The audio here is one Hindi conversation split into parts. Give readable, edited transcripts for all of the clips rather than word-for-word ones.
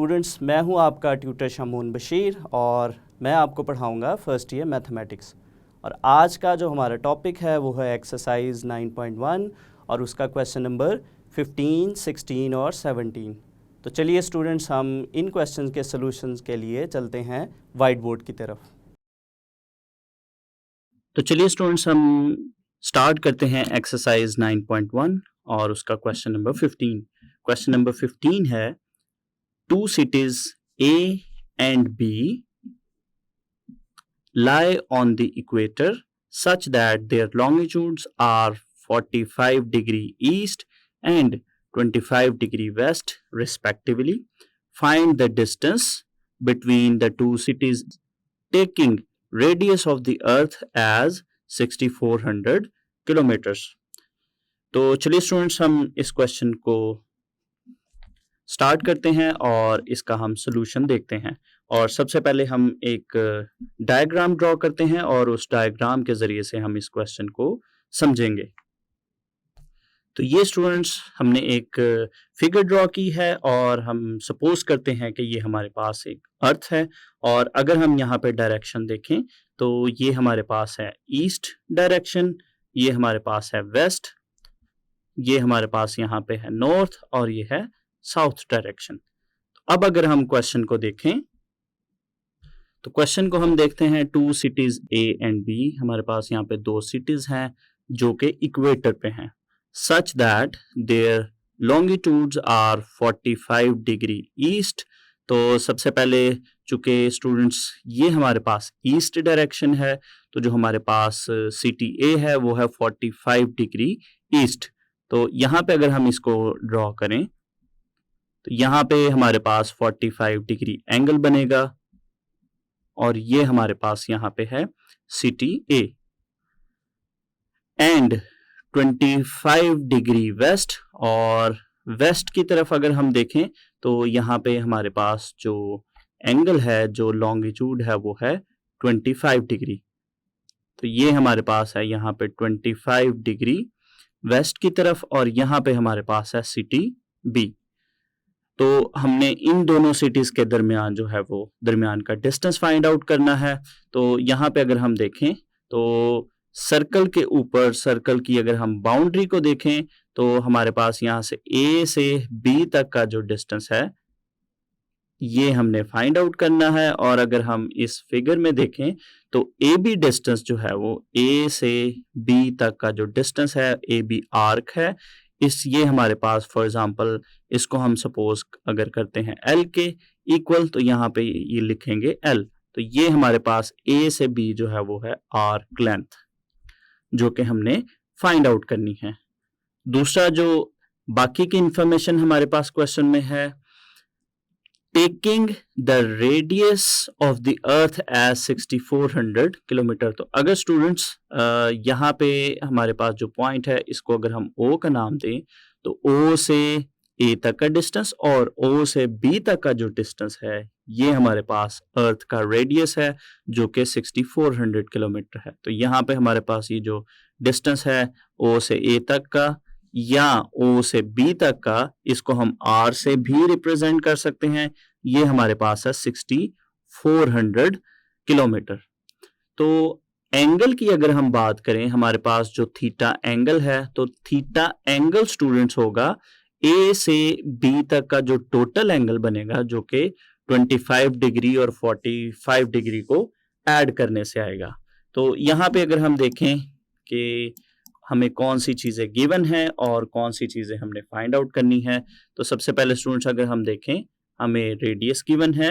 स्टूडेंट्स, मैं हूं आपका ट्यूटर शमून बशीर और मैं आपको पढ़ाऊंगा फर्स्ट ईयर मैथमेटिक्स। और आज का जो हमारा टॉपिक है वो है एक्सरसाइज 9.1 और उसका क्वेश्चन नंबर 15, 16 और 17। तो चलिए स्टूडेंट्स, हम इन क्वेश्चंस के सॉल्यूशंस के लिए चलते हैं वाइट बोर्ड की तरफ। तो चलिए स्टूडेंट्स, हम स्टार्ट करते हैं एक्सरसाइज 9.1 और उसका क्वेश्चन नंबर 15। क्वेश्चन नंबर 15 है, two cities A and B lie on the equator such that their longitudes are 45 degree east and 25 degree west respectively. Find the distance between the two cities taking radius of the earth as 6400 kilometers. तो चलिए स्टूडेंट्स, हम इस क्वेश्चन को स्टार्ट करते हैं और इसका हम सोल्यूशन देखते हैं। और सबसे पहले हम एक डायग्राम ड्रॉ करते हैं और उस डायग्राम के ज़रिए से हम इस क्वेश्चन को समझेंगे। तो ये स्टूडेंट्स, हमने एक फिगर ड्रॉ की है और हम सपोज करते हैं कि ये हमारे पास एक अर्थ है। और अगर हम यहाँ पे डायरेक्शन देखें तो ये हमारे पास है ईस्ट डायरेक्शन, ये हमारे पास है वेस्ट, ये हमारे पास यहाँ पे है नॉर्थ और ये है साउथ डायरेक्शन। अब अगर हम क्वेश्चन को देखें तो क्वेश्चन को हम देखते हैं, two cities A and B, हमारे पास यहाँ पे दो सिटीज हैं जो कि इक्वेटर पे हैं, such that their longitudes are 45 degree east. तो सबसे पहले चूंकि स्टूडेंट्स ये हमारे पास ईस्ट डायरेक्शन है, तो जो हमारे पास सिटी A है वो है 45 डिग्री ईस्ट। तो यहाँ पे अगर हम इसको ड्रॉ करें तो यहाँ पे हमारे पास 45 डिग्री एंगल बनेगा और ये हमारे पास यहाँ पे है city A and 25 degree west. और वेस्ट की तरफ अगर हम देखें तो यहाँ पे हमारे पास जो एंगल है, जो लॉन्गिट्यूड है वो है 25 डिग्री। तो ये हमारे पास है यहाँ पे 25 डिग्री वेस्ट की तरफ और यहाँ पे हमारे पास है सिटी B। तो हमने इन दोनों सिटीज के दरमियान जो है वो दरमियान का डिस्टेंस फाइंड आउट करना है। तो यहाँ पे अगर हम देखें तो सर्कल के ऊपर सर्कल की अगर हम बाउंड्री को देखें तो हमारे पास यहाँ से A से B तक का जो डिस्टेंस है ये हमने फाइंड आउट करना है। और अगर हम इस फिगर में देखें तो AB डिस्टेंस जो है वो A से B तक का जो डिस्टेंस है, AB आर्क है, ये हमारे पास फॉर एग्जांपल इसको हम सपोज अगर करते हैं L के इक्वल, तो यहाँ पे ये लिखेंगे L। तो ये हमारे पास A से B जो है वो है आर्क लेंथ जो कि हमने फाइंड आउट करनी है। दूसरा जो बाकी की इंफॉर्मेशन हमारे पास क्वेश्चन में है, taking the radius of the earth as 6400 kilometre. तो अगर स्टूडेंट्स यहाँ पे हमारे पास जो पॉइंट है इसको अगर हम O का नाम दें तो O से A तक का डिस्टेंस और O से B तक का जो डिस्टेंस है ये हमारे पास अर्थ का रेडियस है जो कि 6400 किलोमीटर है। तो यहाँ पे हमारे पास ये जो डिस्टेंस है O से A तक का या O से B तक का, इसको हम R से भी रिप्रेजेंट कर सकते हैं। ये हमारे पास है 6400 किलोमीटर। तो एंगल की अगर हम बात करें, हमारे पास जो थीटा एंगल है, तो थीटा एंगल स्टूडेंट्स होगा A से B तक का जो टोटल एंगल बनेगा जो कि 25 डिग्री और 45 डिग्री को ऐड करने से आएगा। तो यहाँ पे अगर हम देखें कि हमें कौन सी चीज़ें गिवन है और कौन सी चीज़ें हमने फाइंड आउट करनी है, तो सबसे पहले स्टूडेंट्स अगर हम देखें, हमें रेडियस गिवन है,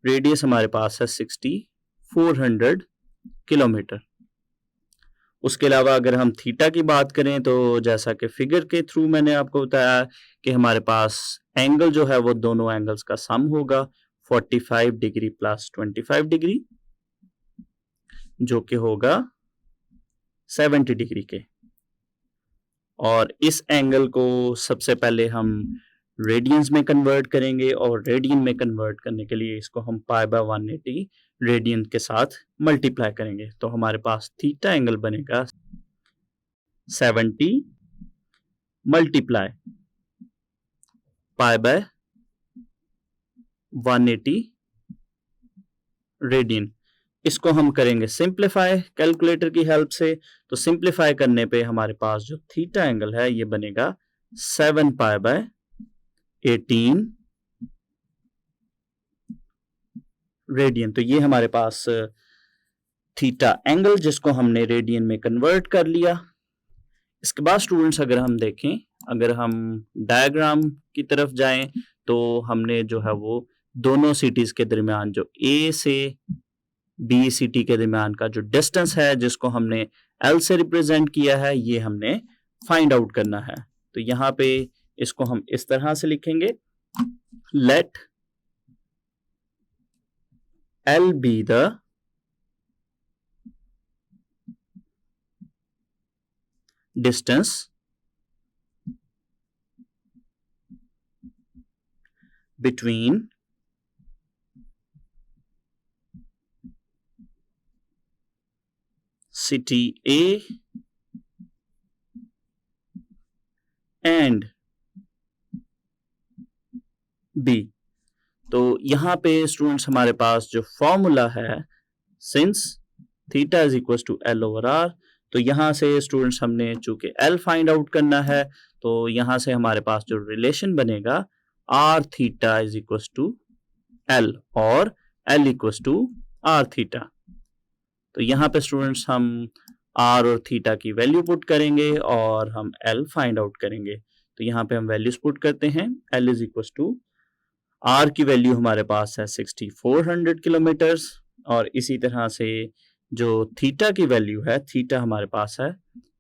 रेडियस हमारे पास है 6400 किलोमीटर। उसके अलावा अगर हम थीटा की बात करें तो जैसा कि फिगर के थ्रू मैंने आपको बताया कि हमारे पास एंगल जो है वो दोनों एंगल्स का सम होगा 45 डिग्री प्लस 25 डिग्री जो कि होगा 70 डिग्री के। और इस एंगल को सबसे पहले हम रेडियंस में कन्वर्ट करेंगे और रेडियन में कन्वर्ट करने के लिए इसको हम π/180 रेडियन के साथ मल्टीप्लाई करेंगे। तो हमारे पास थीटा एंगल बनेगा 70 मल्टीप्लाई π/180 180 रेडियन। इसको हम करेंगे सिंप्लीफाई कैलकुलेटर की हेल्प से। तो सिंप्लीफाई करने पे हमारे पास जो थीटा एंगल है ये बनेगा 7 पाई बाय 18 रेडियन। तो ये हमारे पास थीटा एंगल जिसको हमने रेडियन में कन्वर्ट कर लिया। इसके बाद स्टूडेंट्स अगर हम देखें, अगर हम डायग्राम की तरफ जाएं तो हमने जो है वो दोनों सिटीज के दरमियान जो ए से बी सिटी के दरमियान का जो डिस्टेंस है जिसको हमने एल से रिप्रेजेंट किया है ये हमने फाइंड आउट करना है। तो यहाँ पे इसको हम इस तरह से लिखेंगे, let L be the distance between city A and B। तो यहाँ पे स्टूडेंट्स हमारे पास जो फॉर्मूला है, since theta is equal to L over R, तो यहाँ से स्टूडेंट्स हमने चूंकि एल फाइंड आउट करना है तो यहाँ से हमारे पास जो रिलेशन बनेगा R theta is equal to L और L equal to R theta. तो यहाँ पे स्टूडेंट्स हम आर और थीटा की वैल्यू पुट करेंगे और हम एल फाइंड आउट करेंगे। तो यहाँ पे हम वैल्यूज पुट करते हैं, L is equal to R की वैल्यू हमारे पास है 6400 किलोमीटर और इसी तरह से जो थीटा की वैल्यू है, थीटा हमारे पास है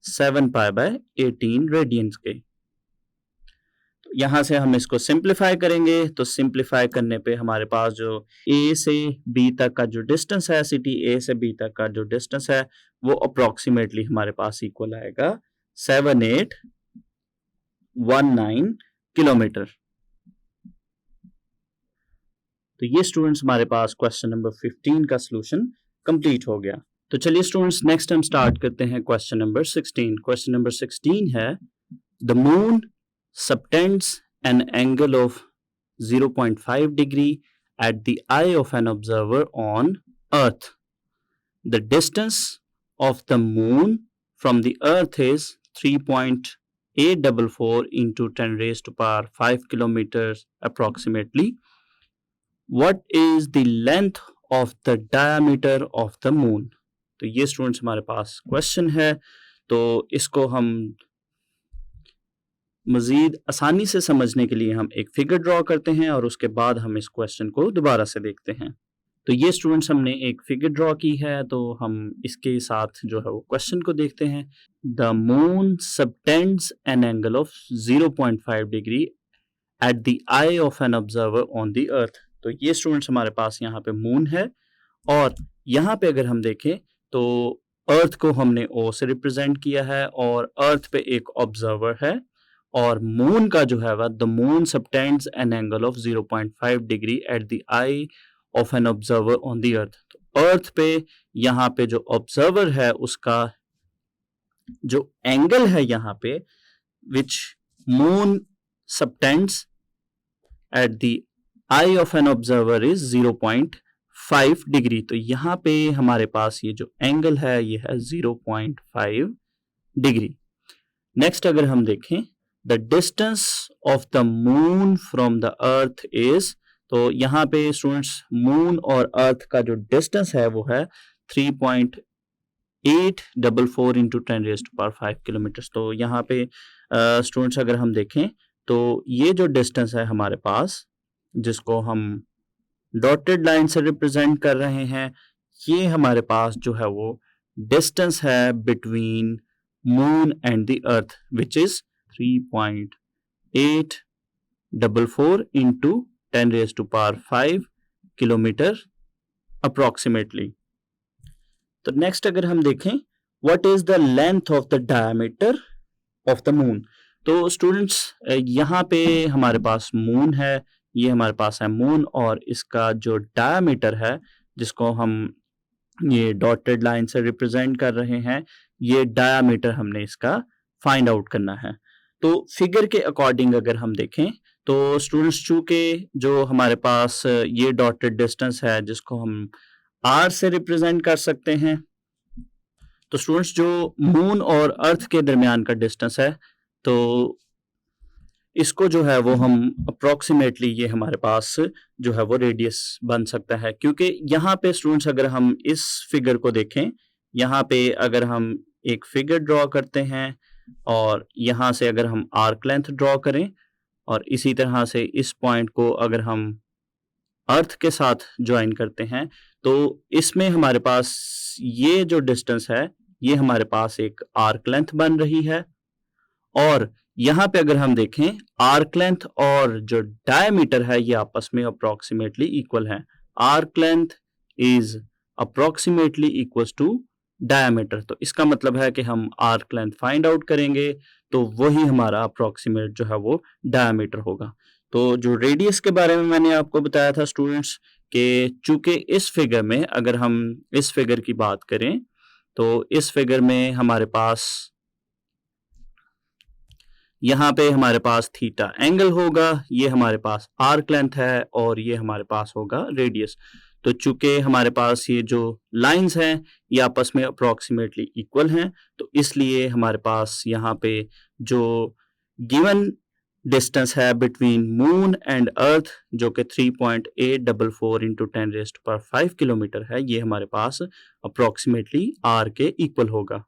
7 पाई बाय 18 रेडियंस के। तो यहाँ से हम इसको सिंप्लीफाई करेंगे, तो सिंप्लीफाई करने पे हमारे पास जो ए से बी तक का जो डिस्टेंस है, सिटी ए से बी तक का जो डिस्टेंस है वो अप्रोक्सीमेटली हमारे पास इक्वल आएगा 7819 किलोमीटर। तो ये स्टूडेंट्स हमारे पास क्वेश्चन नंबर 15 का सॉल्यूशन कंप्लीट हो गया। तो चलिए स्टूडेंट्स नेक्स्ट हम स्टार्ट करते हैं क्वेश्चन नंबर 16। क्वेश्चन नंबर 16 है, the moon subtends an angle of 0.5 degree at the eye of an observer on earth. The distance of the moon from the earth is 3.844 into 10 raised to power 5 kilometers approximately. What is the length of the diameter of the moon? तो ये स्टूडेंट्स हमारे पास क्वेश्चन है। तो इसको हम मज़ीद आसानी से समझने के लिए हम एक फिगर ड्रॉ करते हैं और उसके बाद हम इस क्वेश्चन को दोबारा से देखते हैं। तो ये स्टूडेंट्स हमने एक फिगर ड्रॉ की है, तो हम इसके साथ जो है वो क्वेश्चन को देखते हैं। The moon subtends an angle of 0.5 degree at the eye of an observer on the earth. तो ये स्टूडेंट्स हमारे पास यहाँ पे मून है और यहाँ पे अगर हम देखें तो अर्थ को हमने ओ से रिप्रेजेंट किया है और अर्थ पे एक ऑब्जर्वर है और मून का जो है वह the moon subtends an angle of 0.5 degree at the eye of an observer on the earth. तो अर्थ पे यहाँ पे जो ऑब्जर्वर है उसका जो एंगल है यहाँ पे which moon subtends at the eye of an observer is 0.5 degree. तो यहाँ पे हमारे पास ये जो एंगल है ये है 0.5 डिग्री। नेक्स्ट अगर हम देखें the distance of the moon from the earth is, तो यहाँ पे स्टूडेंट्स मून और अर्थ का जो डिस्टेंस है वो है 3.844 into 10 raised to power 5 kilometre. तो यहाँ पे स्टूडेंट्स अगर हम देखें तो ये जो डिस्टेंस है हमारे पास जिसको हम डॉटेड लाइन से रिप्रेजेंट कर रहे हैं, ये हमारे पास जो है वो डिस्टेंस है between moon and the earth which is 3.844 into 10 raised to power 5 kilometre approximately. तो नेक्स्ट अगर हम देखें what is the length of the diameter of the moon. तो स्टूडेंट्स यहाँ पे हमारे पास मून है, ये हमारे पास है मून और इसका जो डायमीटर है जिसको हम ये डॉटेड लाइन से रिप्रेजेंट कर रहे हैं, ये डायमीटर हमने इसका फाइंड आउट करना है। तो फिगर के अकॉर्डिंग अगर हम देखें तो स्टूडेंट्स चूंकि जो हमारे पास ये डॉटेड डिस्टेंस है जिसको हम आर से रिप्रेजेंट कर सकते हैं, तो स्टूडेंट्स जो मून और अर्थ के दरमियान का डिस्टेंस है, तो इसको जो है वो हम अप्रोक्सीमेटली ये हमारे पास जो है वो रेडियस बन सकता है, क्योंकि यहाँ पे स्टूडेंट्स अगर हम इस फिगर को देखें, यहाँ पे अगर हम एक फिगर ड्रॉ करते हैं और यहाँ से अगर हम आर्क लेंथ ड्रॉ करें और इसी तरह से इस पॉइंट को अगर हम अर्थ के साथ ज्वाइन करते हैं, तो इसमें हमारे पास ये जो डिस्टेंस है ये हमारे पास एक आर्क लेंथ बन रही है। और यहाँ पे अगर हम देखें आर्क लेंथ और जो डायमीटर है ये आपस में अप्रोक्सीमेटली इक्वल है। Arc length is approximately equals to diameter, तो इसका मतलब है कि हम आर्क लेंथ फाइंड आउट करेंगे तो वही हमारा अप्रोक्सीमेट जो है वो डायमीटर होगा। तो जो रेडियस के बारे में मैंने आपको बताया था स्टूडेंट्स कि चूंकि इस फिगर में अगर हम इस फिगर की बात करें तो इस फिगर में हमारे पास यहाँ पे हमारे पास थीटा एंगल होगा, ये हमारे पास आर्क लेंथ है और ये हमारे पास होगा रेडियस। तो चूंकि हमारे पास ये जो लाइंस हैं ये आपस में अप्रोक्सीमेटली इक्वल हैं, तो इसलिए हमारे पास यहाँ पे जो गिवन डिस्टेंस है बिटवीन मून एंड अर्थ जो कि 3.844 इंटू 10⁵ किलोमीटर है, ये हमारे पास अप्रोक्सीमेटली आर के इक्वल होगा।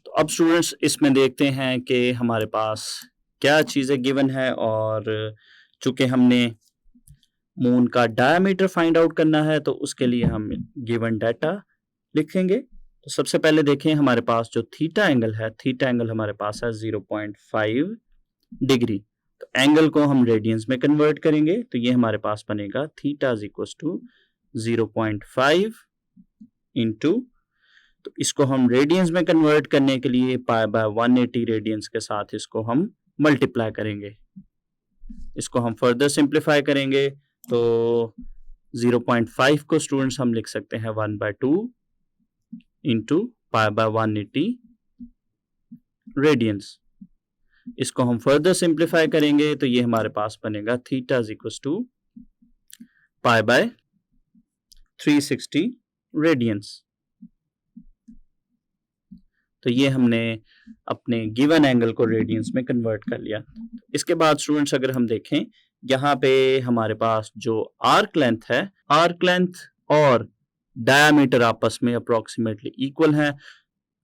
तो अब स्टूडेंट्स इसमें देखते हैं कि हमारे पास क्या चीज़ें गिवन है, और चूंकि हमने मून का डायमीटर फाइंड आउट करना है तो उसके लिए हम गिवन डाटा लिखेंगे। तो सबसे पहले देखें हमारे पास जो थीटा एंगल है, थीटा एंगल हमारे पास है 0.5 डिग्री। तो एंगल को हम रेडियंस में कन्वर्ट करेंगे तो ये हमारे पास बनेगा theta is equal to 0.5 into, तो इसको हम रेडियंस में कन्वर्ट करने के लिए पाई बाय 180 रेडियंस के साथ इसको हम मल्टीप्लाई करेंगे। इसको हम फर्दर सिंप्लीफाई करेंगे तो 0.5 को स्टूडेंट्स हम लिख सकते हैं 1/2 इंटू पाई बाय 180 रेडियंस। इसको हम फर्दर सिंप्लीफाई करेंगे तो ये हमारे पास बनेगा theta is equal to pi by 360 radians. तो ये हमने अपने गिवन एंगल को रेडियंस में कन्वर्ट कर लिया। इसके बाद स्टूडेंट्स अगर हम देखें यहाँ पे हमारे पास जो आर्क लेंथ है, आर्क लेंथ और डायमीटर आपस में अप्रोक्सीमेटली इक्वल हैं,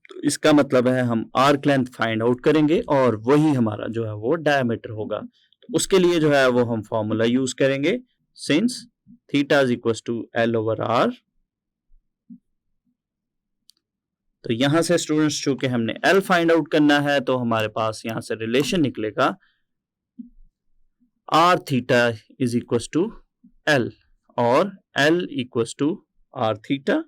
तो इसका मतलब है हम आर्क लेंथ फाइंड आउट करेंगे और वही हमारा जो है वो डायमीटर होगा। तो उसके लिए जो है वो हम फॉर्मूला यूज करेंगे, since theta is equal to L/R। तो यहां से स्टूडेंट्स चूंकि हमने L फाइंड आउट करना है तो हमारे पास यहां से रिलेशन निकलेगा R theta is equal to L और L equal to R theta.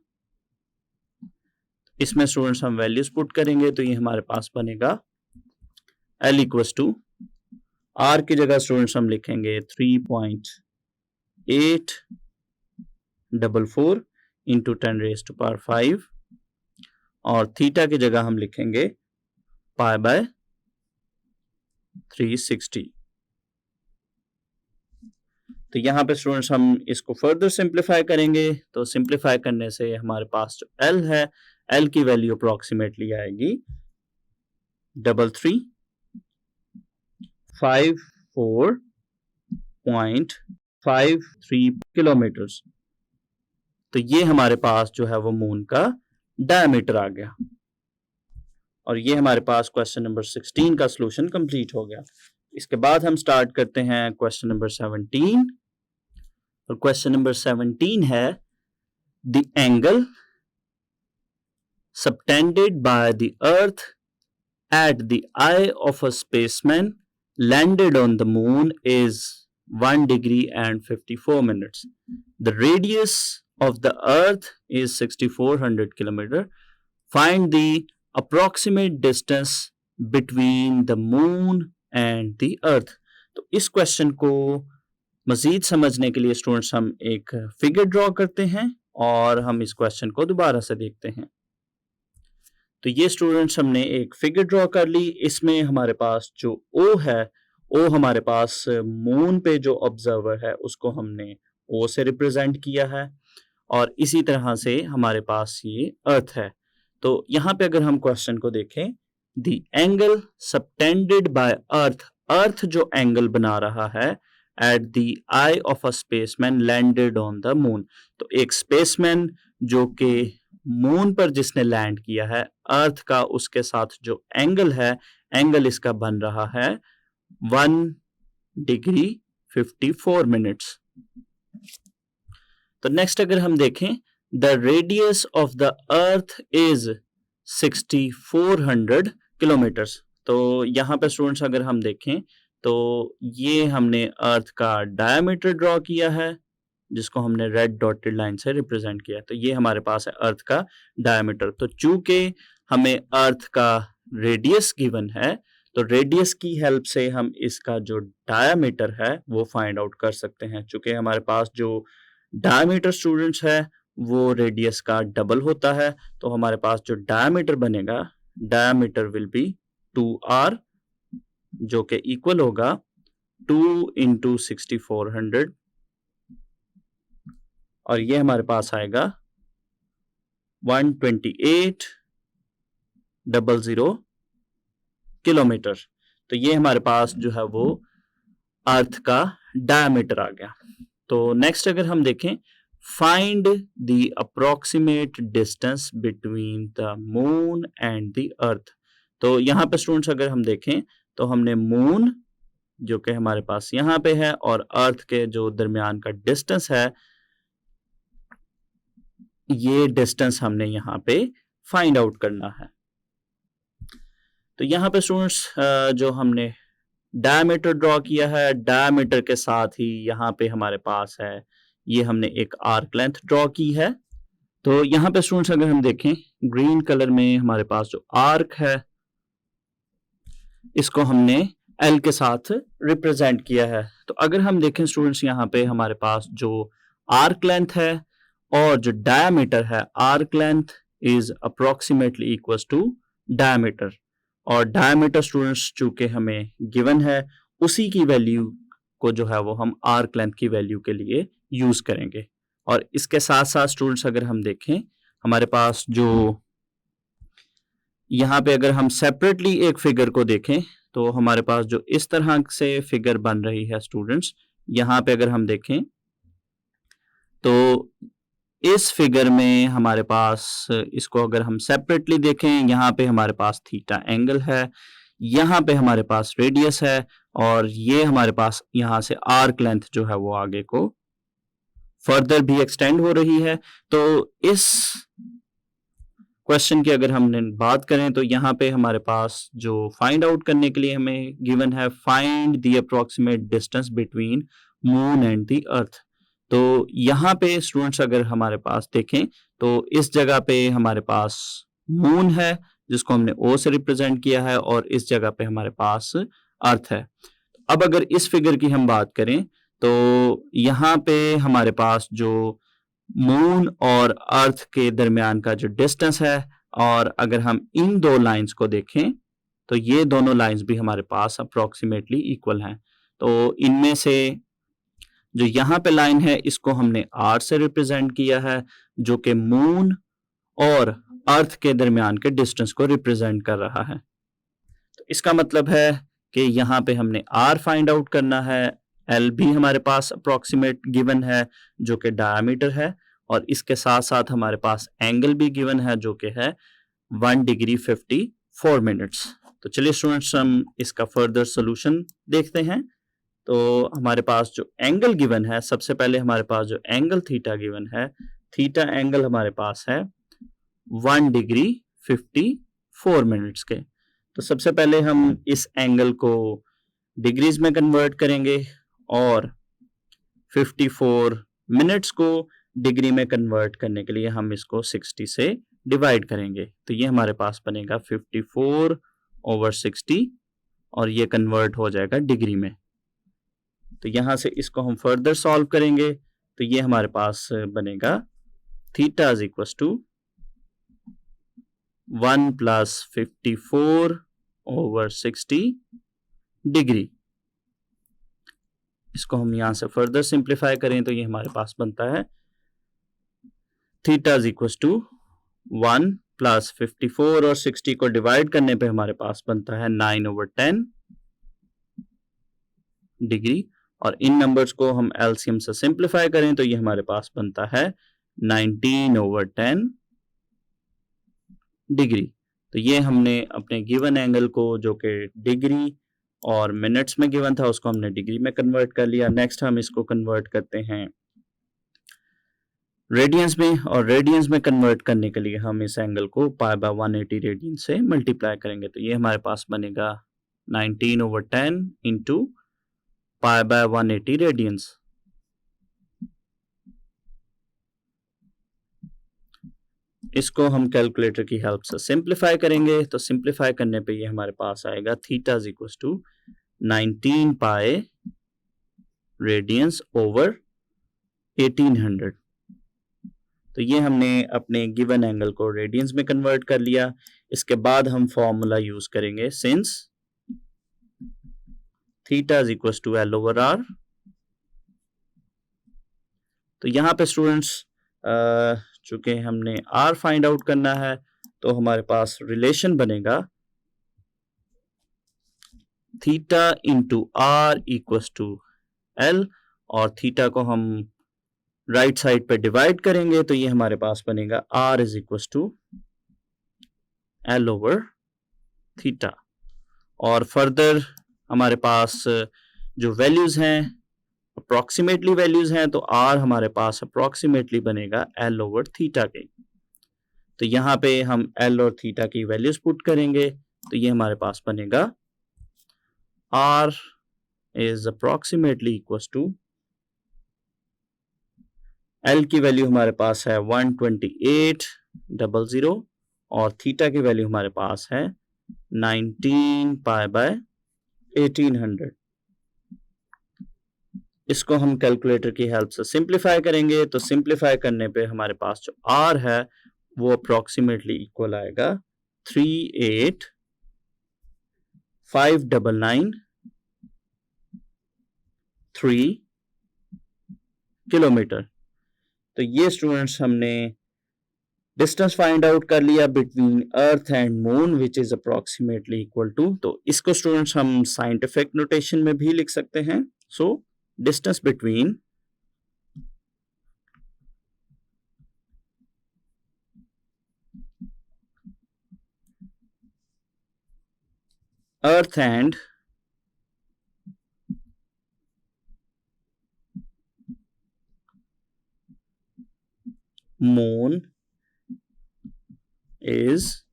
इसमें स्टूडेंट्स हम वैल्यूज पुट करेंगे तो ये हमारे पास बनेगा L इक्वल टू R की जगह स्टूडेंट्स हम लिखेंगे 3.844 इंटू 10⁵ और थीटा की जगह हम लिखेंगे पाई बाय 360। तो यहाँ पे स्टूडेंट्स हम इसको फर्दर सिंप्लीफाई करेंगे तो सिंप्लीफाई करने से हमारे पास जो L है, L की वैल्यू अप्रोक्सीमेटली आएगी 3354.53 किलोमीटर्स। तो ये हमारे पास जो है वो मून का डायमीटर आ गया और ये हमारे पास क्वेश्चन नंबर 16 का सॉल्यूशन कंप्लीट हो गया। इसके बाद हम स्टार्ट करते हैं क्वेश्चन नंबर 17 और क्वेश्चन नंबर 17 है the angle subtended by the earth at the eye of a spaceman landed on the moon is 1 degree and 54 minutes. The radius of the earth is 6400 kilometer. Find the approximate distance between the moon and the earth. तो इस क्वेश्चन को मजीद समझने के लिए स्टूडेंट्स हम एक फिगर ड्रॉ करते हैं और हम इस क्वेश्चन को दोबारा से देखते हैं। तो ये स्टूडेंट्स हमने एक फिगर ड्रॉ कर ली। इसमें हमारे पास जो O है, ओ हमारे पास मून पे जो ऑब्जर्वर है उसको हमने ओ से रिप्रेजेंट किया है, और इसी तरह से हमारे पास ये अर्थ है। तो यहाँ पे अगर हम क्वेश्चन को देखें, द एंगल सबटेंडेड बाय अर्थ, अर्थ जो एंगल बना रहा है eight the eye of a spaceman landed on the moon, तो एक स्पेसमैन जो कि मून पर जिसने लैंड किया है, अर्थ का उसके साथ जो एंगल है, एंगल इसका बन रहा है 1 डिग्री 54 मिनट्स। तो नेक्स्ट अगर हम देखें, the radius of the earth is 6400 kilometres. तो यहाँ पे स्टूडेंट्स अगर हम देखें तो ये हमने अर्थ का डायमीटर ड्रॉ किया है, जिसको हमने रेड डॉटेड लाइन से रिप्रेजेंट किया। तो ये हमारे पास है अर्थ का डायमीटर। तो चूंकि हमें अर्थ का रेडियस गिवन है, तो रेडियस की हेल्प से हम इसका जो डायमीटर है वो फाइंड आउट कर सकते हैं। चूंकि हमारे पास जो डायमीटर स्टूडेंट्स है वो रेडियस का डबल होता है, तो हमारे पास जो डायमीटर बनेगा, डायमीटर विल बी 2r, जो कि इक्वल होगा 2 इंटू 6400, और ये हमारे पास आएगा 128,000 किलोमीटर। तो ये हमारे पास जो है वो अर्थ का डायमीटर आ गया। तो नेक्स्ट अगर हम देखें, find the approximate distance between the moon and the earth. तो यहाँ पे स्टूडेंट्स अगर हम देखें तो हमने मून जो कि हमारे पास यहाँ पे है और अर्थ के जो दरमियान का डिस्टेंस है, ये डिस्टेंस हमने यहाँ पे फाइंड आउट करना है। तो यहाँ पे स्टूडेंट्स जो हमने डायमीटर ड्रॉ किया है, डायमीटर के साथ ही यहाँ पे हमारे पास है, ये हमने एक आर्क लेंथ ड्रॉ की है। तो यहाँ पे स्टूडेंट्स अगर हम देखें, ग्रीन कलर में हमारे पास जो आर्क है, इसको हमने एल के साथ रिप्रेजेंट किया है। तो अगर हम देखें स्टूडेंट्स, यहाँ पे हमारे पास जो आर्क लेंथ है और जो डायमीटर है, arc length is approximately equals to diameter, और डायमीटर स्टूडेंट्स चूंकि हमें गिवन है, उसी की वैल्यू को जो है वो हम आर्क लेंथ की वैल्यू के लिए यूज करेंगे। और इसके साथ साथ स्टूडेंट्स अगर हम देखें, हमारे पास जो यहाँ पे अगर हम सेपरेटली एक फिगर को देखें, तो हमारे पास जो इस तरह से फिगर बन रही है स्टूडेंट्स, यहाँ पे अगर हम देखें तो इस फिगर में हमारे पास, इसको अगर हम सेपरेटली देखें, यहाँ पे हमारे पास थीटा एंगल है, यहाँ पे हमारे पास रेडियस है, और ये हमारे पास यहाँ से आर्क लेंथ जो है वो आगे को फर्दर भी एक्सटेंड हो रही है। तो इस क्वेश्चन की अगर हमने बात करें तो यहाँ पे हमारे पास जो फाइंड आउट करने के लिए हमें गिवन है, find the approximate distance between moon and the earth. तो यहाँ पे स्टूडेंट्स अगर हमारे पास देखें तो इस जगह पे हमारे पास मून है जिसको हमने ओ से रिप्रेजेंट किया है, और इस जगह पे हमारे पास अर्थ है। अब अगर इस फिगर की हम बात करें तो यहाँ पे हमारे पास जो मून और अर्थ के दरमियान का जो डिस्टेंस है, और अगर हम इन दो लाइंस को देखें तो ये दोनों लाइंस भी हमारे पास अप्रोक्सीमेटली इक्वल हैं। तो इनमें से जो यहाँ पे लाइन है, इसको हमने आर से रिप्रेजेंट किया है, जो कि मून और अर्थ के दरमियान के डिस्टेंस को रिप्रेजेंट कर रहा है। तो इसका मतलब है कि यहाँ पे हमने आर फाइंड आउट करना है, एल भी हमारे पास अप्रोक्सीमेट गिवन है जो कि डायमीटर है, और इसके साथ साथ हमारे पास एंगल भी गिवन है जो कि है 1 डिग्री 54 मिनट्स। तो चलिए स्टूडेंट्स हम इसका फर्दर सोल्यूशन देखते हैं। तो हमारे पास जो एंगल गिवन है, सबसे पहले हमारे पास जो एंगल थीटा गिवन है, थीटा एंगल हमारे पास है 1 डिग्री 54 मिनट्स के। तो सबसे पहले हम इस एंगल को डिग्रीज में कन्वर्ट करेंगे और 54 मिनट्स को डिग्री में कन्वर्ट करने के लिए हम इसको 60 से डिवाइड करेंगे। तो ये हमारे पास बनेगा 54/60, और ये कन्वर्ट हो जाएगा डिग्री में। तो यहां से इसको हम फर्दर सॉल्व करेंगे, तो ये हमारे पास बनेगा theta is equal to 1 + 54/60 degree. इसको हम यहाँ से फर्दर सिंप्लीफाई करें तो ये हमारे पास बनता है theta is equal to 1 plus 54 और 60 को डिवाइड करने पे हमारे पास बनता है 9/10 डिग्री, और इन नंबर्स को हम एलसीएम से सिंप्लीफाई करें तो ये हमारे पास बनता है 19/10 डिग्री। तो ये हमने अपने गिवन एंगल को, जो कि डिग्री और मिनट्स में गिवन था, उसको हमने डिग्री में कन्वर्ट कर लिया। नेक्स्ट हम इसको कन्वर्ट करते हैं रेडियंस में, और रेडियंस में कन्वर्ट करने के लिए हम इस एंगल को π/180 रेडियन से मल्टीप्लाई करेंगे। तो ये हमारे पास बनेगा 19/10 इंटू π/180 रेडियंस। इसको हम कैलकुलेटर की हेल्प से सिंप्लीफाई करेंगे, तो सिंप्लीफाई करने पे ये हमारे पास आएगा theta is equal to 19 pi radians over 1800। तो ये हमने अपने गिवन एंगल को रेडियंस में कन्वर्ट कर लिया। इसके बाद हम फॉर्मूला यूज करेंगे since theta is equal to L over R. तो यहाँ पे स्टूडेंट्स चूंकि हमने आर फाइंड आउट करना है, तो हमारे पास रिलेशन बनेगा theta into R equal to L, और थीटा को हम राइट साइड पे डिवाइड करेंगे तो ये हमारे पास बनेगा R is equal to L over theta. और फर्दर हमारे पास जो वैल्यूज हैं अप्रोक्सीमेटली वैल्यूज हैं, तो आर हमारे पास अप्रोक्सीमेटली बनेगा एल ओवर थीटा के। तो यहाँ पे हम एल और थीटा की वैल्यूज पुट करेंगे तो ये हमारे पास बनेगा R is approximately equal to, L की वैल्यू हमारे पास है 128.00 और थीटा की वैल्यू हमारे पास है 19 π/1800। इसको हम कैलकुलेटर की हेल्प से सिंप्लीफाई करेंगे, तो सिंप्लीफाई करने पे हमारे पास जो आर है वो अप्रोक्सीमेटली इक्वल आएगा 38,599.3 किलोमीटर। तो ये स्टूडेंट्स हमने डिस्टेंस फाइंड आउट कर लिया between earth and moon which is approximately equal to, तो इसको स्टूडेंट्स हम साइंटिफिक नोटेशन में भी लिख सकते हैं। सो distance between Earth and Moon is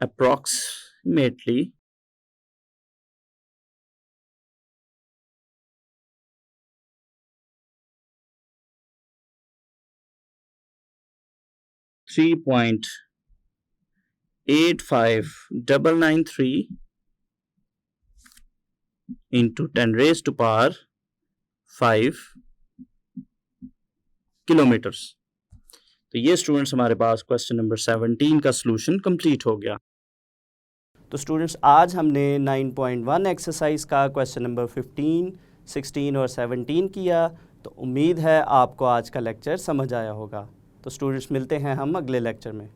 approximately 3.85993 into 10 raised to power 5 kilometres. तो ये स्टूडेंट्स हमारे पास क्वेश्चन नंबर 17 का सॉल्यूशन कंप्लीट हो गया। तो स्टूडेंट्स आज हमने 9.1 एक्सरसाइज का क्वेश्चन नंबर 15, 16 और 17 किया। तो उम्मीद है आपको आज का लेक्चर समझ आया होगा। तो स्टूडेंट्स मिलते हैं हम अगले लेक्चर में।